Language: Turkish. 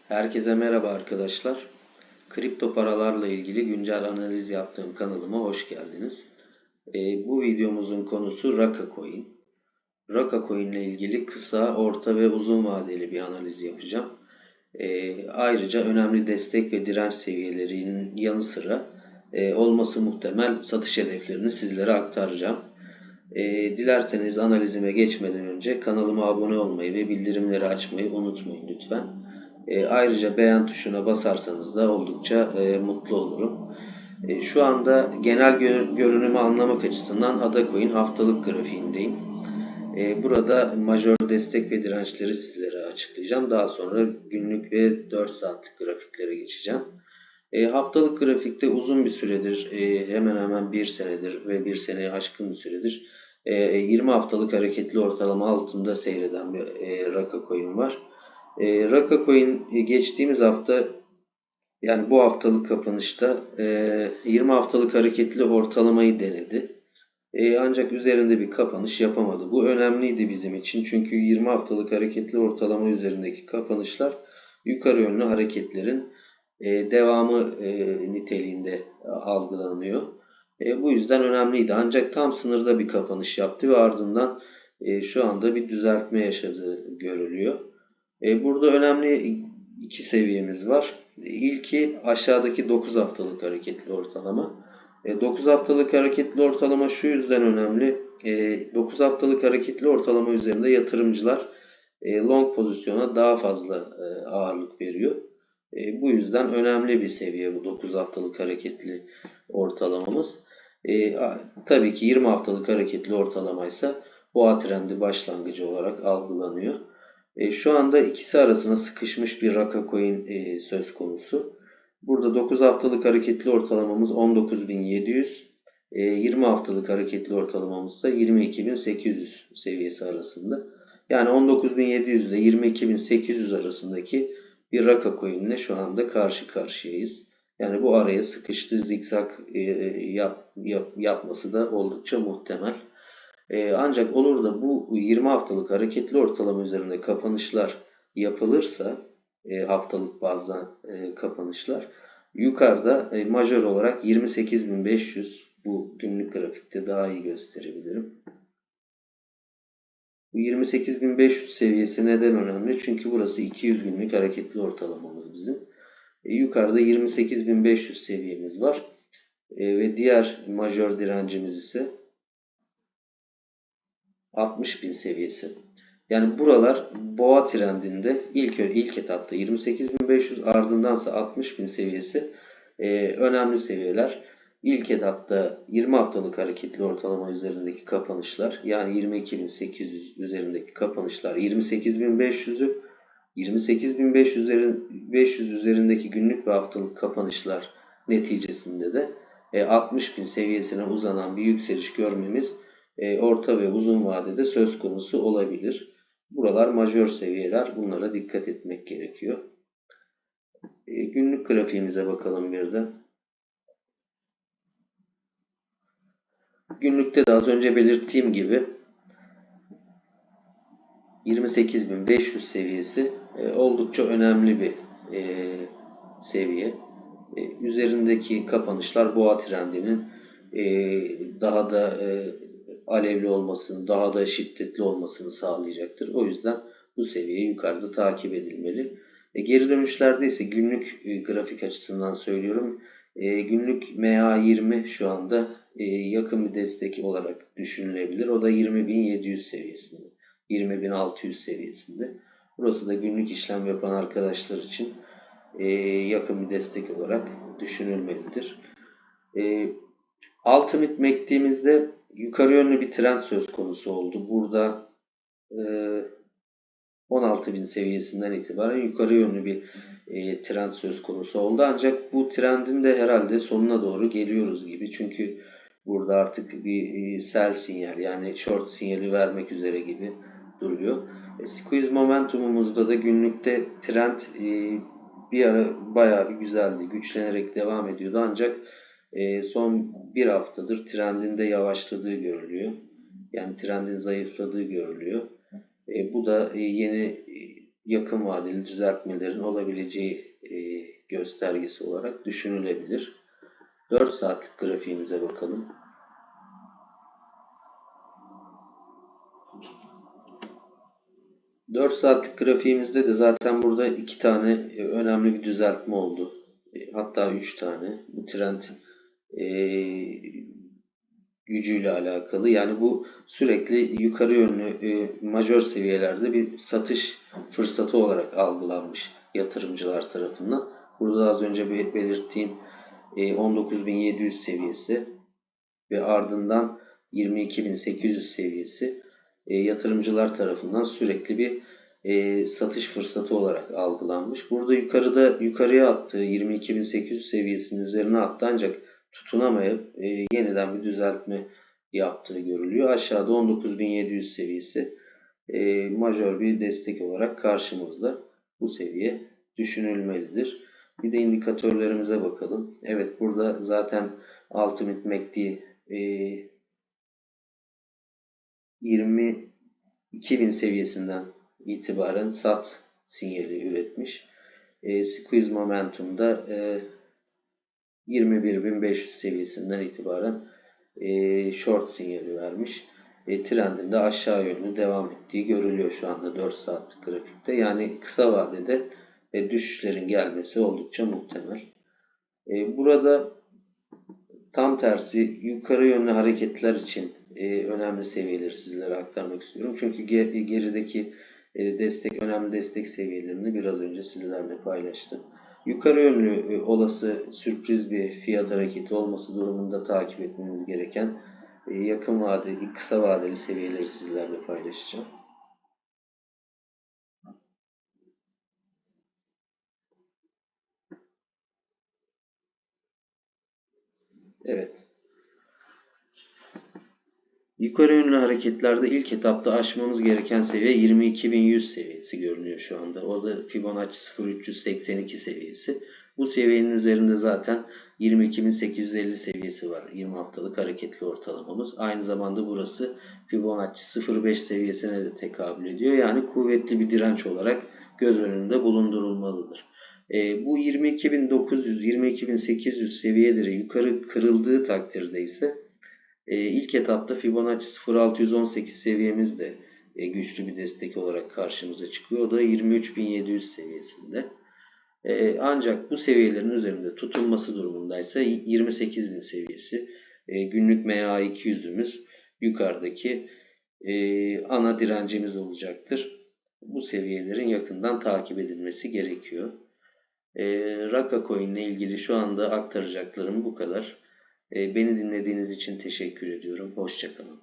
Herkese merhaba arkadaşlar. Kripto paralarla ilgili güncel analiz yaptığım kanalıma hoş geldiniz. Bu videomuzun konusu Raka Coin. Raka Coin ile ilgili kısa, orta ve uzun vadeli bir analiz yapacağım. Ayrıca önemli destek ve direnç seviyelerinin yanı sıra olması muhtemel satış hedeflerini sizlere aktaracağım. Dilerseniz analizime geçmeden önce kanalıma abone olmayı ve bildirimleri açmayı unutmayın lütfen. Ayrıca beğen tuşuna basarsanız da oldukça mutlu olurum. Şu anda genel görünümü anlamak açısından Adacoin haftalık grafiğindeyim. Burada majör destek ve dirençleri sizlere açıklayacağım. Daha sonra günlük ve 4 saatlik grafiklere geçeceğim. Haftalık grafikte uzun bir süredir, hemen hemen bir senedir ve bir seneye aşkın bir süredir 20 haftalık hareketli ortalama altında seyreden bir Raka Coin var. Raka Coin geçtiğimiz hafta, yani bu haftalık kapanışta 20 haftalık hareketli ortalamayı denedi. Ancak üzerinde bir kapanış yapamadı. Bu önemliydi bizim için. Çünkü 20 haftalık hareketli ortalama üzerindeki kapanışlar yukarı yönlü hareketlerin devamı niteliğinde algılanıyor. Bu yüzden önemliydi. Ancak tam sınırda bir kapanış yaptı ve ardından şu anda bir düzeltme yaşadığı görülüyor. Burada önemli iki seviyemiz var. İlki aşağıdaki 9 haftalık hareketli ortalama. 9 haftalık hareketli ortalama şu yüzden önemli. 9 haftalık hareketli ortalama üzerinde yatırımcılar long pozisyona daha fazla ağırlık veriyor. Bu yüzden önemli bir seviye bu 9 haftalık hareketli ortalamamız. Tabii ki 20 haftalık hareketli ortalama ise boğa trendi başlangıcı olarak algılanıyor. Şu anda ikisi arasında sıkışmış bir Raka Coin söz konusu. Burada 9 haftalık hareketli ortalamamız 19.700, 20 haftalık hareketli ortalamamız ise 22.800 seviyesi arasında. Yani 19.700 ile 22.800 arasındaki bir Raka Coin ile şu anda karşı karşıyayız. Yani bu araya sıkıştığı zikzak yapması da oldukça muhtemel. Ancak olur da bu 20 haftalık hareketli ortalama üzerinde kapanışlar yapılırsa, haftalık bazda kapanışlar, yukarıda majör olarak 28.500, bu günlük grafikte daha iyi gösterebilirim. Bu 28.500 seviyesi neden önemli? Çünkü burası 200 günlük hareketli ortalamamız bizim. Yukarıda 28.500 seviyemiz var. Ve diğer majör direncimiz ise 60.000 seviyesi. Yani buralar boğa trendinde ilk etapta 28.500, ardındansa 60.000 seviyesi önemli seviyeler. İlk etapta 20 haftalık hareketli ortalama üzerindeki kapanışlar, yani 22.800 üzerindeki kapanışlar 28.500'ü, 28.500 üzerindeki günlük ve haftalık kapanışlar neticesinde de 60.000 seviyesine uzanan bir yükseliş görmemiz orta ve uzun vadede söz konusu olabilir. Buralar majör seviyeler. Bunlara dikkat etmek gerekiyor. Günlük grafiğimize bakalım bir de. Günlükte de az önce belirttiğim gibi 28.500 seviyesi oldukça önemli bir seviye. Üzerindeki kapanışlar boğa trendinin daha da alevli olmasını, daha da şiddetli olmasını sağlayacaktır. O yüzden bu seviye yukarıda takip edilmeli. Geri dönüşlerde ise günlük grafik açısından söylüyorum. Günlük MA20 şu anda yakın bir destek olarak düşünülebilir. O da 20.700 seviyesinde. 20.600 seviyesinde. Burası da günlük işlem yapan arkadaşlar için yakın bir destek olarak düşünülmelidir. Ultimate MACD'mizde yukarı yönlü bir trend söz konusu oldu. Burada 16.000 seviyesinden itibaren yukarı yönlü bir trend söz konusu oldu. Ancak bu trendin de herhalde sonuna doğru geliyoruz gibi. Çünkü burada artık bir sell sinyal, yani short sinyali vermek üzere gibi duruyor. Squeeze momentumumuzda da günlükte trend bir ara bayağı bir güzeldi. Güçlenerek devam ediyordu. Ancak son bir haftadır trendin de yavaşladığı görülüyor. Yani trendin zayıfladığı görülüyor. Bu da yeni yakın vadeli düzeltmelerin olabileceği göstergesi olarak düşünülebilir. 4 saatlik grafiğimize bakalım. 4 saatlik grafiğimizde de zaten burada 2 tane önemli bir düzeltme oldu. Hatta 3 tane. Bu trend gücüyle alakalı. Yani bu sürekli yukarı yönlü majör seviyelerde bir satış fırsatı olarak algılanmış yatırımcılar tarafından. Burada az önce belirttiğim 19.700 seviyesi ve ardından 22.800 seviyesi yatırımcılar tarafından sürekli bir satış fırsatı olarak algılanmış. Burada yukarıya attığı 22.800 seviyesinin üzerine attı ancak tutunamayıp yeniden bir düzeltme yaptığı görülüyor. Aşağıda 19.700 seviyesi majör bir destek olarak karşımızda. Bu seviye düşünülmelidir. Bir de indikatörlerimize bakalım. Evet, burada zaten Ultimate MACD 22.000 seviyesinden itibaren sat sinyali üretmiş. Squeeze Momentum'da 21.500 seviyesinden itibaren short sinyali vermiş. Trendinde aşağı yönlü devam ettiği görülüyor şu anda 4 saatlik grafikte. Yani kısa vadede düşüşlerin gelmesi oldukça muhtemel. Burada tam tersi yukarı yönlü hareketler için önemli seviyeleri sizlere aktarmak istiyorum. Çünkü gerideki önemli destek seviyelerini biraz önce sizlerle paylaştım. Yukarı yönlü olası sürpriz bir fiyat hareketi olması durumunda takip etmeniz gereken yakın vadeli, kısa vadeli seviyeleri sizlerle paylaşacağım. Evet. Yukarı yönlü hareketlerde ilk etapta aşmamız gereken seviye 22.100 seviyesi görünüyor şu anda. O da Fibonacci 0.382 seviyesi. Bu seviyenin üzerinde zaten 22.850 seviyesi var. 20 haftalık hareketli ortalamamız. Aynı zamanda burası Fibonacci 0.5 seviyesine de tekabül ediyor. Yani kuvvetli bir direnç olarak göz önünde bulundurulmalıdır. Bu 22.900, 22.800 seviyeleri yukarı kırıldığı takdirde ise İlk etapta Fibonacci 0.618 seviyemiz de güçlü bir destek olarak karşımıza çıkıyor. O da 23.700 seviyesinde. Ancak bu seviyelerin üzerinde tutulması durumundaysa 28.000 seviyesi günlük MA200'ümüz yukarıdaki ana direncimiz olacaktır. Bu seviyelerin yakından takip edilmesi gerekiyor. Raka Coin ile ilgili şu anda aktaracaklarım bu kadar. Beni dinlediğiniz için teşekkür ediyorum. Hoşça kalın.